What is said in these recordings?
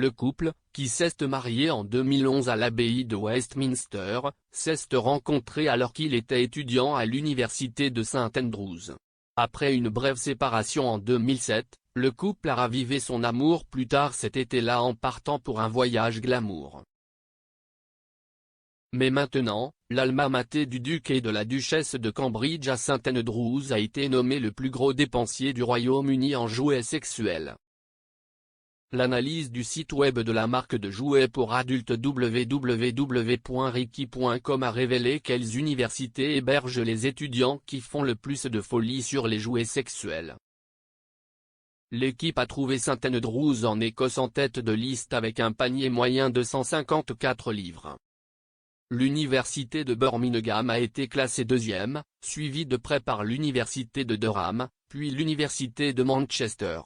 Le couple, qui s'est marié en 2011 à l'abbaye de Westminster, s'est rencontré alors qu'il était étudiant à l'université de St Andrews. Après une brève séparation en 2007, le couple a ravivé son amour plus tard cet été-là en partant pour un voyage glamour. Mais maintenant, l'alma mater du duc et de la duchesse de Cambridge à St Andrews a été nommé le plus gros dépensier du Royaume-Uni en jouets sexuels. L'analyse du site web de la marque de jouets pour adultes www.ricky.com a révélé quelles universités hébergent les étudiants qui font le plus de folie sur les jouets sexuels. L'équipe a trouvé St Andrews en Écosse en tête de liste avec un panier moyen de 154 livres. L'université de Birmingham a été classée deuxième, suivie de près par l'université de Durham, puis l'université de Manchester.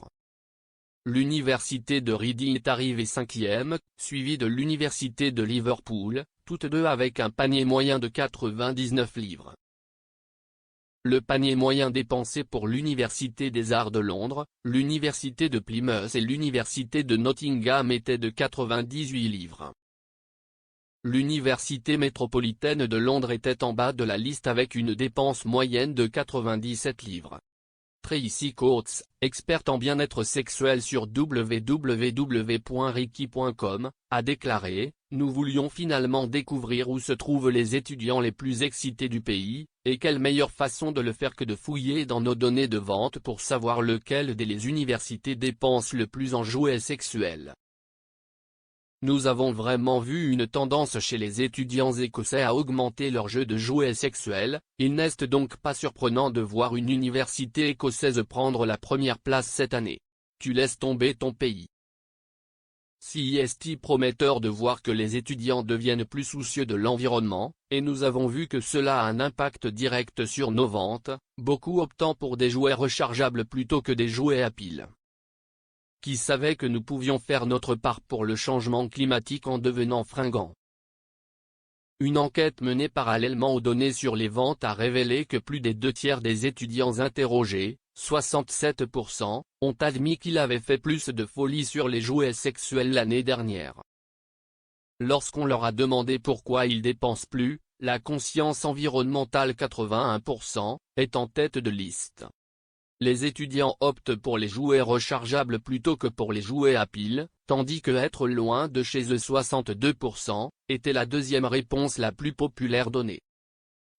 L'université de Reading est arrivée cinquième, suivie de l'université de Liverpool, toutes deux avec un panier moyen de 99 livres. Le panier moyen dépensé pour l'Université des Arts de Londres, l'Université de Plymouth et l'Université de Nottingham était de 98 livres. L'Université métropolitaine de Londres était en bas de la liste avec une dépense moyenne de 97 livres. Tracy Coates, experte en bien-être sexuel sur www.ricky.com, a déclaré « Nous voulions finalement découvrir où se trouvent les étudiants les plus excités du pays, et quelle meilleure façon de le faire que de fouiller dans nos données de vente pour savoir lequel des universités dépense le plus en jouets sexuels. » Nous avons vraiment vu une tendance chez les étudiants écossais à augmenter leur jeu de jouets sexuels, il n'est donc pas surprenant de voir une université écossaise prendre la première place cette année. Tu laisses tomber ton pays. Si est prometteur de voir que les étudiants deviennent plus soucieux de l'environnement, et nous avons vu que cela a un impact direct sur nos ventes, beaucoup optant pour des jouets rechargeables plutôt que des jouets à piles. Qui savait que nous pouvions faire notre part pour le changement climatique en devenant fringants? Une enquête menée parallèlement aux données sur les ventes a révélé que plus des 2/3 des étudiants interrogés, 67%, ont admis qu'ils avaient fait plus de folie sur les jouets sexuels l'année dernière. Lorsqu'on leur a demandé pourquoi ils dépensent plus, la conscience environnementale 81%, est en tête de liste. Les étudiants optent pour les jouets rechargeables plutôt que pour les jouets à piles, tandis que être loin de chez eux 62%, était la deuxième réponse la plus populaire donnée.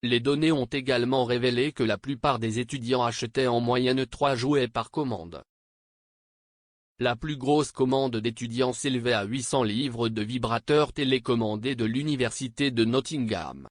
Les données ont également révélé que la plupart des étudiants achetaient en moyenne 3 jouets par commande. La plus grosse commande d'étudiants s'élevait à 800 livres de vibrateurs télécommandés de l'université de Nottingham.